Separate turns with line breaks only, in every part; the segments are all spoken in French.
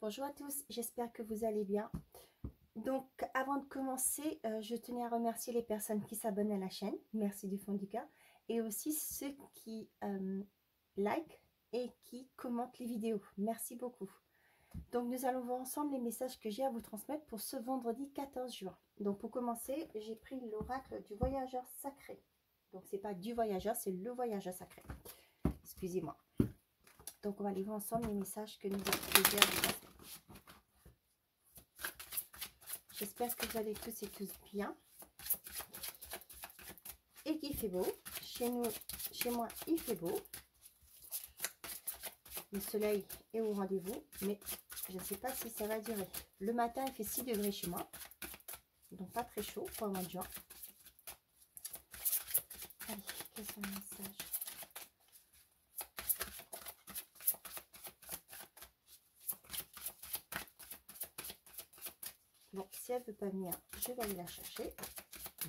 Bonjour à tous, j'espère que vous allez bien. Donc avant de commencer, je tenais à remercier les personnes qui s'abonnent à la chaîne, merci du fond du cœur, et aussi ceux qui like et qui commentent les vidéos, merci beaucoup. Donc nous allons voir ensemble les messages que j'ai à vous transmettre pour ce vendredi 14 juin. Donc pour commencer, j'ai pris l'oracle du voyageur sacré. Donc c'est pas du voyageur, c'est le voyageur sacré. Excusez-moi. Donc on va aller voir ensemble les messages que nous avons à vous transmettre. J'espère que vous allez tous et tous bien et qu'il fait beau. Chez moi, il fait beau. Le soleil est au rendez-vous, mais je ne sais pas si ça va durer. Le matin, il fait 6 degrés chez moi, donc pas très chaud pour le mois de juin. Allez, quels sont les messages? Bon, si elle ne veut pas venir, je vais aller la chercher.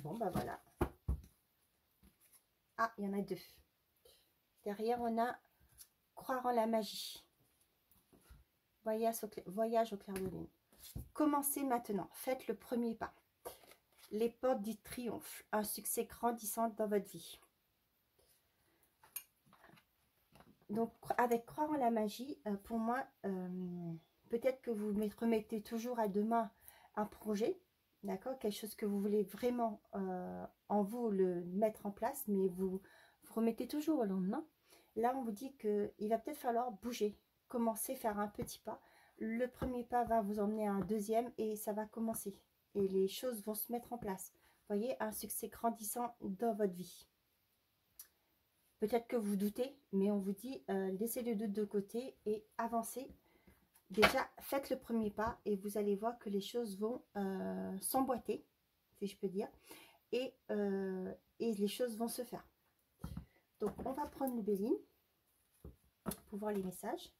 Bon, bah voilà. Ah, il y en a deux. Derrière, on a croire en la magie. Voyage au clair de lune. Commencez maintenant. Faites le premier pas. Les portes du triomphe. Un succès grandissant dans votre vie. Donc, avec croire en la magie, pour moi, peut-être que vous remettez toujours à demain un projet, d'accord, quelque chose que vous voulez vraiment en vous le mettre en place, mais vous remettez toujours au lendemain. Là, on vous dit qu'il va peut-être falloir bouger, commencer, faire un petit pas. Le premier pas va vous emmener à un deuxième et ça va commencer. Et les choses vont se mettre en place. Vous voyez, un succès grandissant dans votre vie. Peut-être que vous doutez, mais on vous dit laissez le doute de côté et avancez. Déjà, faites le premier pas et vous allez voir que les choses vont s'emboîter, si je peux dire, et les choses vont se faire. Donc, on va prendre le Béline pour voir les messages.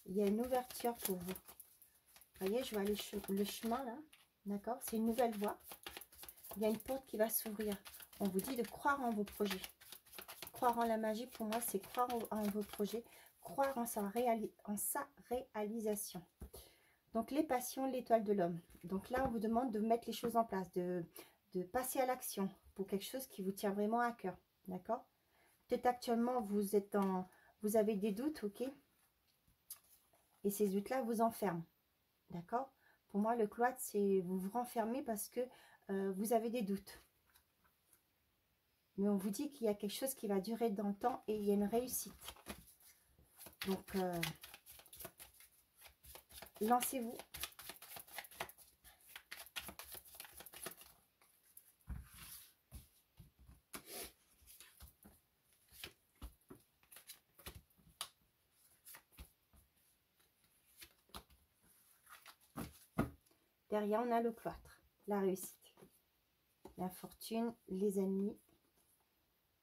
Il y a une ouverture pour vous. Vous voyez, je vois le chemin là, d'accord? C'est une nouvelle voie. Il y a une porte qui va s'ouvrir. On vous dit de croire en vos projets. Croire en la magie, pour moi, c'est croire en vos projets, croire en sa réalisation. Donc, les passions, l'étoile de l'homme. Donc là, on vous demande de mettre les choses en place, de passer à l'action pour quelque chose qui vous tient vraiment à cœur. D'accord? Peut-être actuellement, vous avez des doutes, ok? Et ces doutes-là vous enferment. D'accord? Pour moi, le cloître, c'est vous vous renfermez parce que vous avez des doutes. Mais on vous dit qu'il y a quelque chose qui va durer dans le temps et il y a une réussite. Donc, lancez-vous. Derrière, on a le cloître, la réussite, la fortune, les ennemis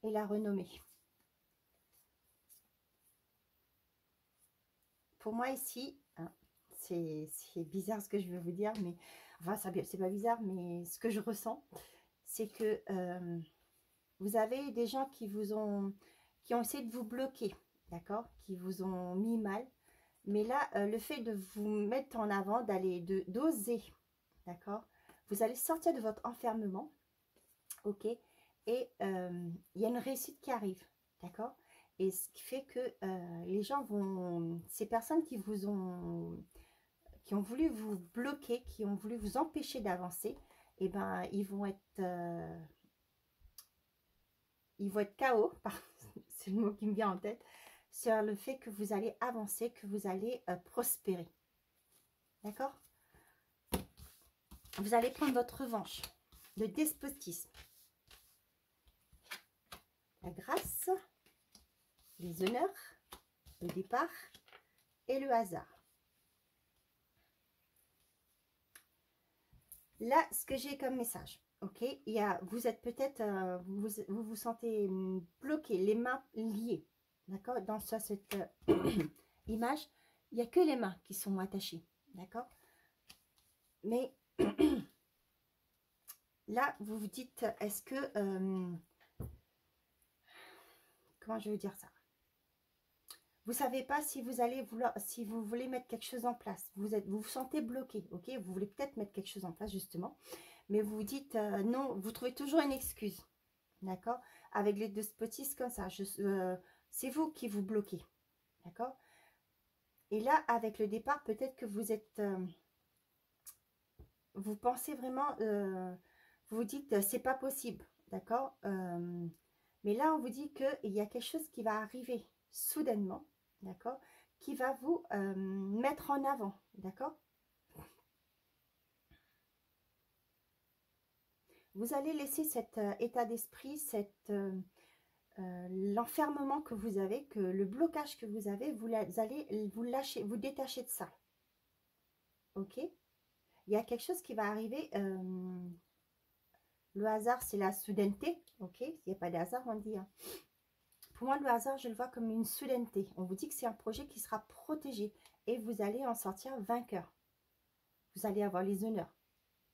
et la renommée. Pour moi ici, hein, c'est bizarre ce que je veux vous dire, mais enfin, c'est pas bizarre, mais ce que je ressens, c'est que vous avez des gens qui ont essayé de vous bloquer, d'accord, qui vous ont mis mal. Mais là, le fait de vous mettre en avant, d'oser, d'accord, vous allez sortir de votre enfermement, ok, et il y a une réussite qui arrive, d'accord, et ce qui fait que les gens ces personnes qui ont voulu vous bloquer, qui ont voulu vous empêcher d'avancer, et ben ils vont être KO, c'est le mot qui me vient en tête, sur le fait que vous allez avancer, que vous allez prospérer. D'accord? Vous allez prendre votre revanche. Le despotisme. La grâce. Les honneurs. Le départ. Et le hasard. Là, ce que j'ai comme message. Ok? Vous êtes peut-être, vous vous sentez bloqué, les mains liées. D'accord? Dans cette image, il n'y a que les mains qui sont attachées. D'accord? Mais là, vous vous dites, est-ce que... comment je vais dire ça? Vous savez pas si vous allez vouloir, si vous voulez mettre quelque chose en place. Vous vous sentez bloqué, ok? Vous voulez peut-être mettre quelque chose en place, justement. Mais vous vous dites, non, vous trouvez toujours une excuse. D'accord? Avec les deux spotis comme ça. C'est vous qui vous bloquez. D'accord? Et là, avec le départ, peut-être que vous êtes... vous pensez vraiment... vous vous dites, c'est pas possible. D'accord? Mais là, on vous dit qu'il y a quelque chose qui va arriver soudainement. D'accord? Qui va vous mettre en avant. D'accord? Vous allez laisser cet état d'esprit, l'enfermement que vous avez, que le blocage que vous avez, vous allez vous lâcher, vous détacher de ça. Ok? Il y a quelque chose qui va arriver. Le hasard, c'est la soudaineté. Ok? Il n'y a pas de hasard, on dit. Hein. Pour moi, le hasard, je le vois comme une soudaineté. On vous dit que c'est un projet qui sera protégé et vous allez en sortir vainqueur. Vous allez avoir les honneurs.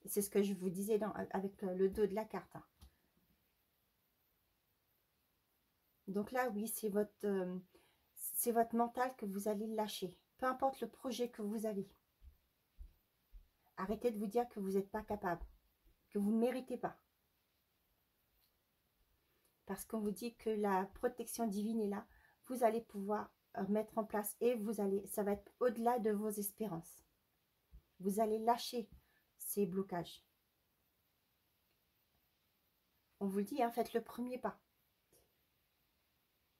C'est ce que je vous disais avec le dos de la carte. Hein. Donc là, oui, c'est votre mental que vous allez lâcher. Peu importe le projet que vous avez. Arrêtez de vous dire que vous n'êtes pas capable, que vous ne méritez pas. Parce qu'on vous dit que la protection divine est là. Vous allez pouvoir mettre en place et ça va être au-delà de vos espérances. Vous allez lâcher ces blocages. On vous le dit, hein, faites le premier pas.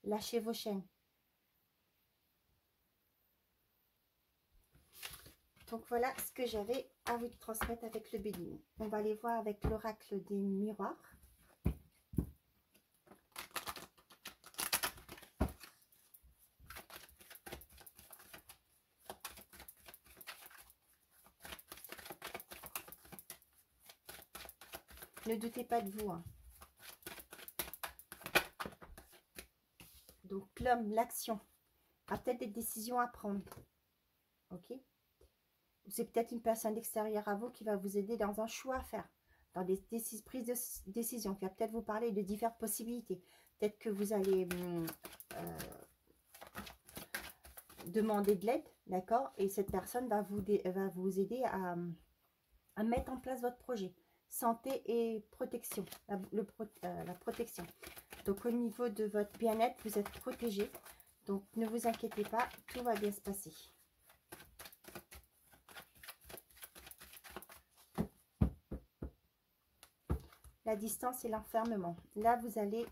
Lâchez vos chaînes. Donc voilà ce que j'avais à vous transmettre avec le bélier. On va aller voir avec l'oracle des miroirs. Ne doutez pas de vous. Hein. Donc l'homme, l'action, a peut-être des décisions à prendre. Ok? C'est peut-être une personne extérieure à vous qui va vous aider dans un choix à faire, dans des prises de décision, qui va peut-être vous parler de diverses possibilités. Peut-être que vous allez demander de l'aide, d'accord? Et cette personne va vous aider à mettre en place votre projet. Santé et protection, la protection. Donc au niveau de votre bien-être, vous êtes protégé. Donc ne vous inquiétez pas, tout va bien se passer. La distance et l'enfermement. Là, vous allez,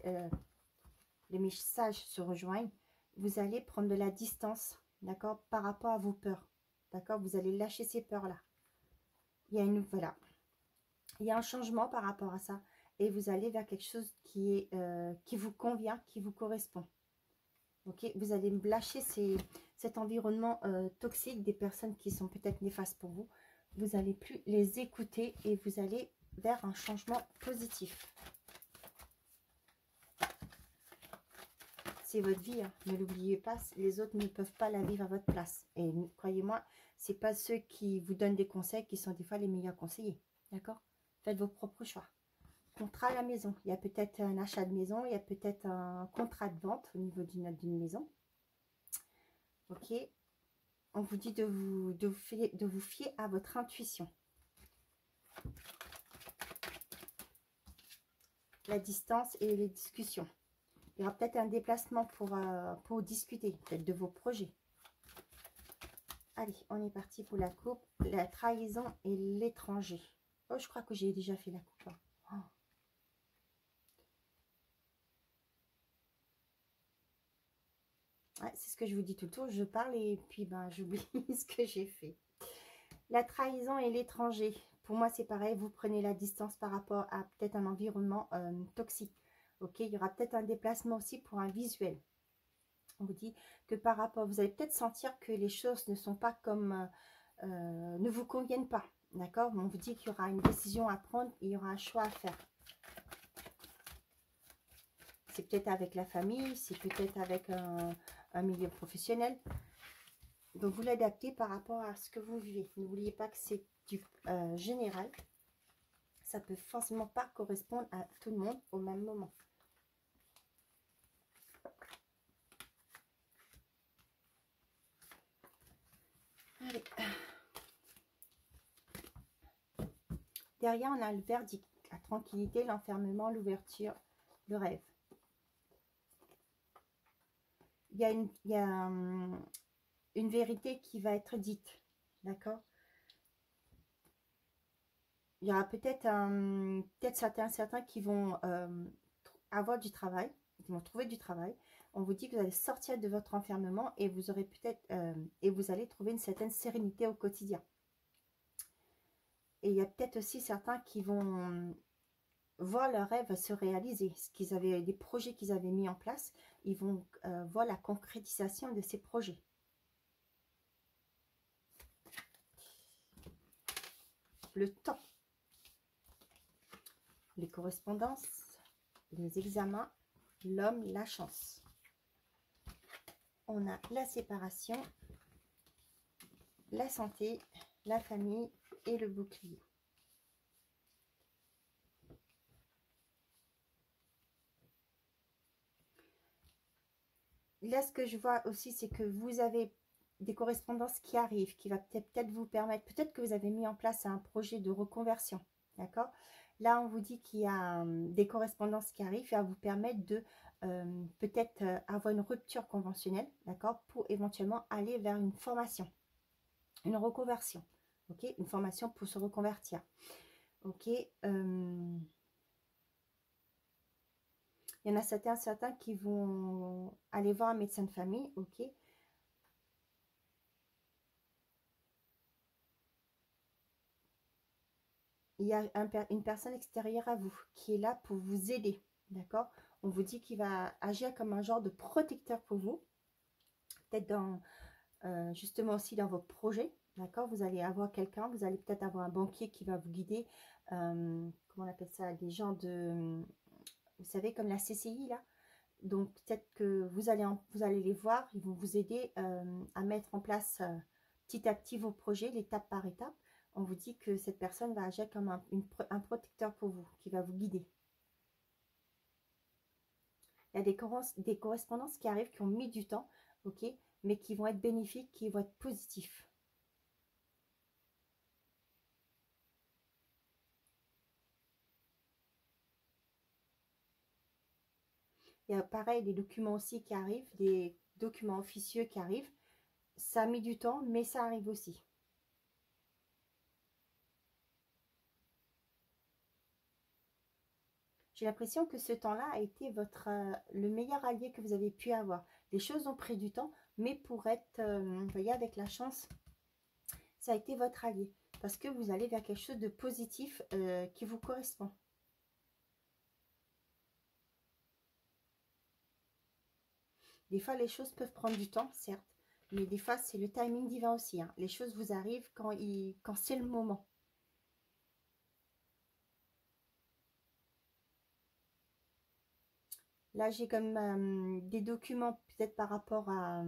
les messages se rejoignent, vous allez prendre de la distance, d'accord, par rapport à vos peurs. D'accord, vous allez lâcher ces peurs-là. Il y a voilà. Il y a un changement par rapport à ça. Et vous allez vers quelque chose qui vous convient, qui vous correspond. Ok, vous allez lâcher cet environnement toxique des personnes qui sont peut-être néfastes pour vous. Vous n'allez plus les écouter et vous allez vers un changement positif. C'est votre vie, hein. Ne l'oubliez pas, les autres ne peuvent pas la vivre à votre place. Et croyez-moi, ce n'est pas ceux qui vous donnent des conseils qui sont des fois les meilleurs conseillers. D'accord? Faites vos propres choix. Contrat à la maison. Il y a peut-être un achat de maison, il y a peut-être un contrat de vente au niveau d'une maison. Ok? On vous dit de vous fier à votre intuition. La distance et les discussions. Il y aura peut-être un déplacement pour discuter, peut-être de vos projets. Allez, on est parti pour la coupe. La trahison et l'étranger. Oh, je crois que j'ai déjà fait la coupe. Hein. Oh. Ouais, c'est ce que je vous dis tout le temps. Je parle et puis ben, j'oublie ce que j'ai fait. La trahison et l'étranger. Pour moi, c'est pareil. Vous prenez la distance par rapport à peut-être un environnement toxique. Ok, il y aura peut-être un déplacement aussi pour un visuel. On vous dit que par rapport, vous allez peut-être sentir que les choses ne sont pas comme, ne vous conviennent pas. D'accord? On vous dit qu'il y aura une décision à prendre, il y aura un choix à faire. C'est peut-être avec la famille, c'est peut-être avec un milieu professionnel. Donc, vous l'adaptez par rapport à ce que vous vivez. N'oubliez pas que c'est du général. ça peut forcément pas correspondre à tout le monde au même moment. Allez. Derrière, on a le verdict, la tranquillité, l'enfermement, l'ouverture, le rêve. Il y a une vérité qui va être dite, d'accord? Il y aura peut-être certains qui vont avoir du travail, qui vont trouver du travail. On vous dit que vous allez sortir de votre enfermement et vous aurez peut-être et vous allez trouver une certaine sérénité au quotidien. Et il y a peut-être aussi certains qui vont voir leurs rêves se réaliser, des projets qu'ils avaient mis en place, ils vont voir la concrétisation de ces projets. Le temps, les correspondances, les examens, l'homme, la chance. On a la séparation, la santé, la famille et le bouclier. Là, ce que je vois aussi, c'est que vous avez des correspondances qui arrivent, qui va peut-être vous permettre, peut-être que vous avez mis en place un projet de reconversion, d'accord? Là, on vous dit qu'il y a des correspondances qui arrivent et à vous permettre de peut-être avoir une rupture conventionnelle, d'accord? Pour éventuellement aller vers une formation, une reconversion, ok? Une formation pour se reconvertir, ok? Il y en a certains qui vont aller voir un médecin de famille, ok? Il y a une personne extérieure à vous qui est là pour vous aider, d'accord? On vous dit qu'il va agir comme un genre de protecteur pour vous, peut-être justement aussi dans vos projets, d'accord? Vous allez avoir quelqu'un, vous allez peut-être avoir un banquier qui va vous guider, comment on appelle ça, des gens vous savez, comme la CCI là. Donc peut-être que vous allez les voir, ils vont vous aider à mettre en place petit à petit vos projets, l'étape par étape. On vous dit que cette personne va agir comme un protecteur pour vous, qui va vous guider. Il y a des correspondances qui arrivent, qui ont mis du temps, ok, mais qui vont être bénéfiques, qui vont être positifs. Il y a pareil des documents aussi qui arrivent, des documents officieux qui arrivent. Ça a mis du temps, mais ça arrive aussi. J'ai l'impression que ce temps-là a été le meilleur allié que vous avez pu avoir. Les choses ont pris du temps, mais pour être, vous voyez, avec la chance, ça a été votre allié. Parce que vous allez vers quelque chose de positif qui vous correspond. Des fois, les choses peuvent prendre du temps, certes. Mais des fois, c'est le timing divin aussi. Hein. Les choses vous arrivent quand c'est le moment. Là, j'ai comme des documents, peut-être par rapport à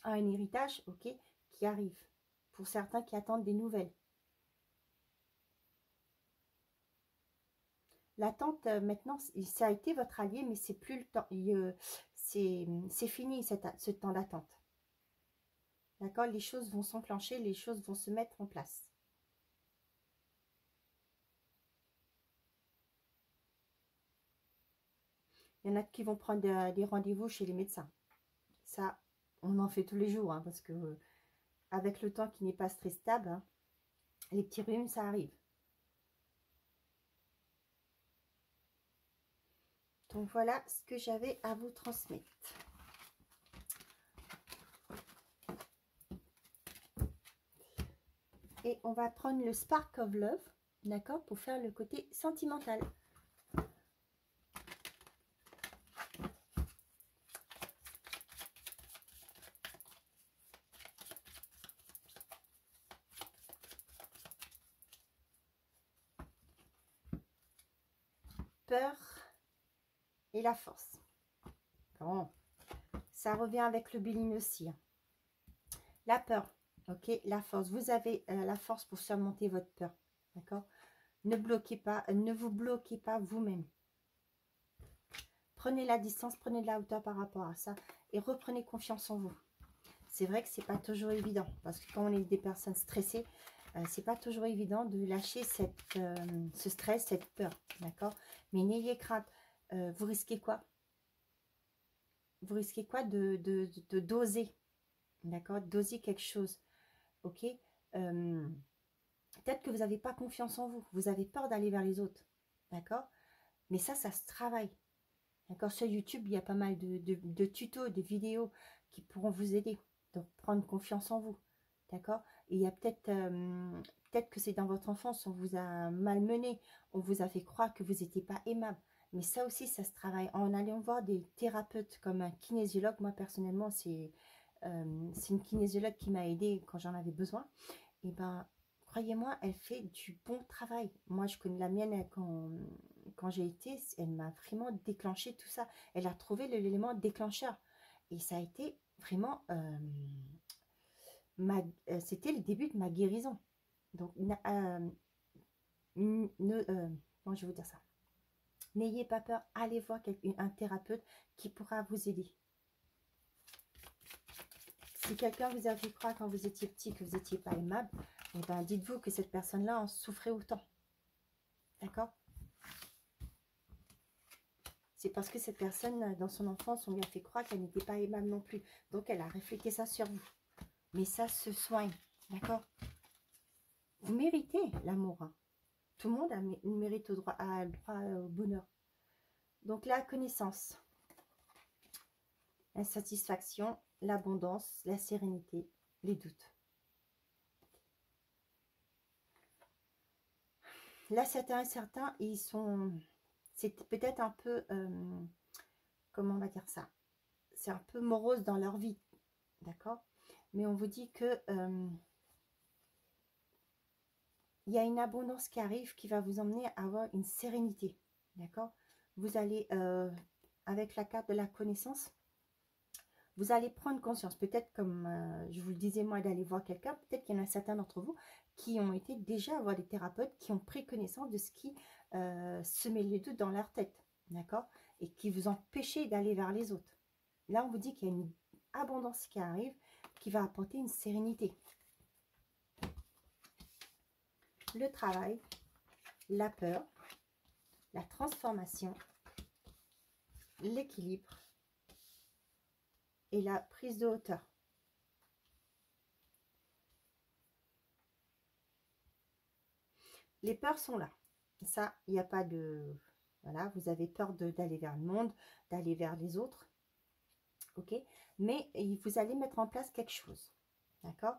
un héritage, ok, qui arrivent. Pour certains qui attendent des nouvelles. L'attente, maintenant, ça a été votre allié, mais c'est plus le temps. C'est fini ce temps d'attente. D'accord? Les choses vont s'enclencher, les choses vont se mettre en place. Il y en a qui vont prendre des rendez-vous chez les médecins. Ça, on en fait tous les jours, hein, parce que avec le temps qui n'est pas très stable, hein, les petits rhumes, ça arrive. Donc voilà ce que j'avais à vous transmettre. Et on va prendre le Spark of Love, d'accord, pour faire le côté sentimental. Peur et la force. Bon, ça revient avec le Béline aussi. Hein. La peur, ok, la force. Vous avez la force pour surmonter votre peur, d'accord? Ne vous bloquez pas vous-même. Prenez la distance, prenez de la hauteur par rapport à ça et reprenez confiance en vous. C'est vrai que c'est pas toujours évident parce que quand on est des personnes stressées, c'est pas toujours évident de lâcher ce stress, cette peur, d'accord? Mais n'ayez crainte. Vous risquez quoi? Vous risquez quoi de d'oser, d'accord? D'oser quelque chose, ok? Peut-être que vous n'avez pas confiance en vous. Vous avez peur d'aller vers les autres, d'accord? Mais ça se travaille. D'accord, sur YouTube, il y a pas mal de tutos, de vidéos qui pourront vous aider. Donc, prendre confiance en vous. D'accord. Et il y a peut-être que c'est dans votre enfance, on vous a malmené, on vous a fait croire que vous n'étiez pas aimable. Mais ça aussi, ça se travaille. En allant voir des thérapeutes comme un kinésiologue, moi personnellement, c'est une kinésiologue qui m'a aidée quand j'en avais besoin. Et ben, croyez-moi, elle fait du bon travail. Moi, je connais la mienne quand j'ai été, elle m'a vraiment déclenché tout ça. Elle a trouvé l'élément déclencheur. Et ça a été vraiment, c'était le début de ma guérison. Donc, comment je vais vous dire ça? N'ayez pas peur, allez voir un thérapeute qui pourra vous aider. Si quelqu'un vous a fait croire quand vous étiez petit que vous n'étiez pas aimable, eh ben, dites-vous que cette personne-là en souffrait autant. D'accord? C'est parce que cette personne, dans son enfance, on lui a fait croire qu'elle n'était pas aimable non plus. Donc, elle a réfléchi ça sur vous. Mais ça se soigne. D'accord? Vous méritez l'amour. Hein. Tout le monde mérite le droit au bonheur. Donc, la connaissance, la satisfaction, l'abondance, la sérénité, les doutes. Là, certains, ils sont... C'est peut-être un peu... comment on va dire ça? C'est un peu morose dans leur vie. D'accord? Mais on vous dit que... il y a une abondance qui arrive qui va vous emmener à avoir une sérénité. D'accord? Vous allez, avec la carte de la connaissance, vous allez prendre conscience. Peut-être comme je vous le disais moi d'aller voir quelqu'un, peut-être qu'il y en a certains d'entre vous qui ont été déjà voir des thérapeutes, qui ont pris connaissance de ce qui se met les doutes dans leur tête. D'accord? Et qui vous empêchez d'aller vers les autres. Là, on vous dit qu'il y a une abondance qui arrive, qui va apporter une sérénité. Le travail, la peur, la transformation, l'équilibre et la prise de hauteur. Les peurs sont là. Ça, il n'y a pas de... Voilà, vous avez peur d'aller vers le monde, d'aller vers les autres. Ok? Mais vous allez mettre en place quelque chose. D'accord?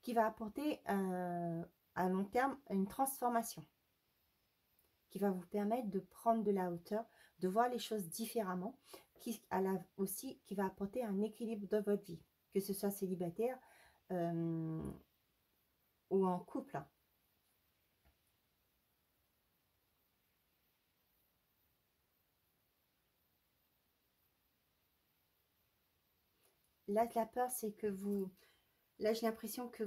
Qui va apporter à long terme une transformation. Qui va vous permettre de prendre de la hauteur, de voir les choses différemment, qui va apporter un équilibre dans votre vie, que ce soit célibataire ou en couple. Là, la peur, c'est que vous... Là, j'ai l'impression que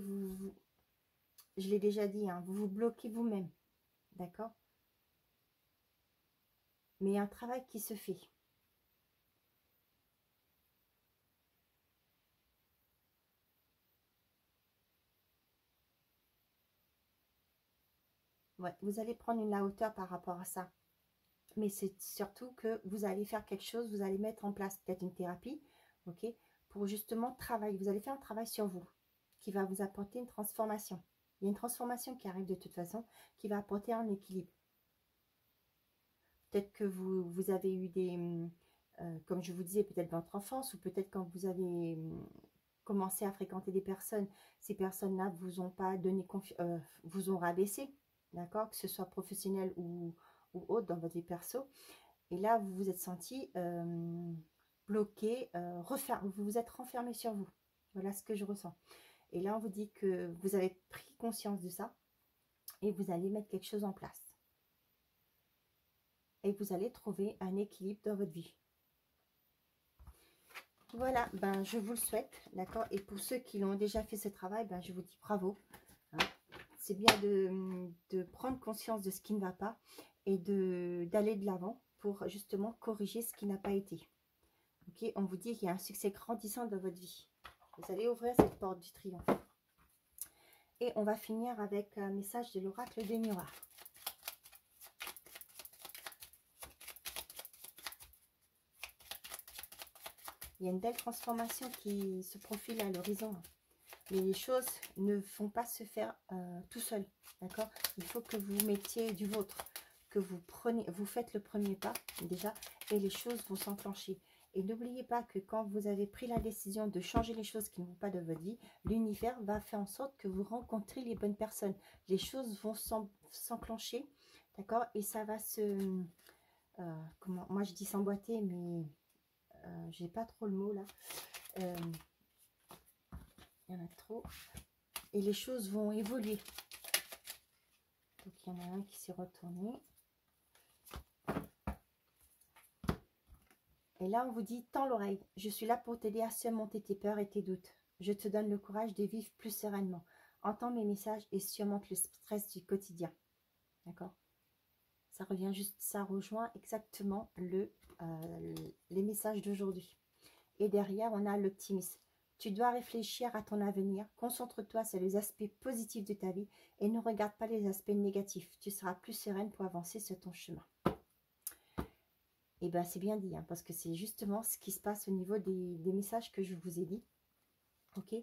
je l'ai déjà dit, hein, vous vous bloquez vous-même. D'accord? Mais il y a un travail qui se fait. Ouais, vous allez prendre la hauteur par rapport à ça. Mais c'est surtout que vous allez faire quelque chose, vous allez mettre en place peut-être une thérapie, ok, pour justement travailler. Vous allez faire un travail sur vous qui va vous apporter une transformation. Il y a une transformation qui arrive de toute façon, qui va apporter un équilibre. Peut-être que vous avez eu des, comme je vous disais, peut-être dans votre enfance, ou peut-être quand vous avez commencé à fréquenter des personnes, ces personnes-là vous ont pas donné vous ont rabaissé, d'accord, que ce soit professionnel ou autre dans votre vie perso. Et là, vous vous êtes senti bloqué, vous vous êtes renfermé sur vous. Voilà ce que je ressens. Et là, on vous dit que vous avez pris conscience de ça et vous allez mettre quelque chose en place. Et vous allez trouver un équilibre dans votre vie. Voilà, je vous le souhaite, d'accord. Et pour ceux qui l'ont déjà fait ce travail, je vous dis bravo. Hein. c'est bien de prendre conscience de ce qui ne va pas et d'aller de l'avant pour justement corriger ce qui n'a pas été. Ok, on vous dit qu'il y a un succès grandissant dans votre vie. Vous allez ouvrir cette porte du triomphe. Et on va finir avec un message de l'oracle des miroirs. Il y a une belle transformation qui se profile à l'horizon. Mais les choses ne vont pas se faire tout seul. D'accord? Il faut que vous mettiez du vôtre. Que vous faites le premier pas déjà. Et les choses vont s'enclencher. Et n'oubliez pas que quand vous avez pris la décision de changer les choses qui ne vont pas de votre vie, l'univers va faire en sorte que vous rencontrez les bonnes personnes. Les choses vont s'enclencher. D'accord? Et ça va se... comment, moi je dis s'emboîter, mais... j'ai pas trop le mot là. Il y en a trop. Et les choses vont évoluer. Donc il y en a un qui s'est retourné. Et là on vous dit, tends l'oreille. Je suis là pour t'aider à surmonter tes peurs et tes doutes. Je te donne le courage de vivre plus sereinement. Entends mes messages et surmonte le stress du quotidien. D'accord? Ça revient juste, ça rejoint exactement les messages d'aujourd'hui. Et derrière, on a l'optimisme. Tu dois réfléchir à ton avenir. Concentre-toi sur les aspects positifs de ta vie et ne regarde pas les aspects négatifs. Tu seras plus sereine pour avancer sur ton chemin. Et bien, c'est bien dit, hein, parce que c'est justement ce qui se passe au niveau des messages que je vous ai dit. Ok?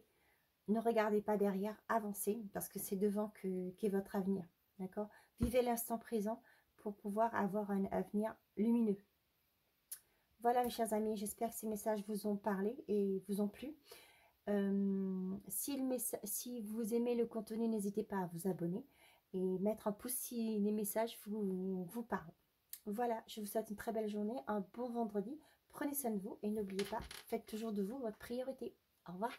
Ne regardez pas derrière, avancez, parce que c'est devant qu'est votre avenir. D'accord? Vivez l'instant présent pour pouvoir avoir un avenir lumineux. Voilà mes chers amis, j'espère que ces messages vous ont parlé et vous ont plu. Si vous aimez le contenu, n'hésitez pas à vous abonner et mettre un pouce si les messages vous parlent. Voilà, je vous souhaite une très belle journée, un bon vendredi. Prenez soin de vous et n'oubliez pas, faites toujours de vous votre priorité. Au revoir.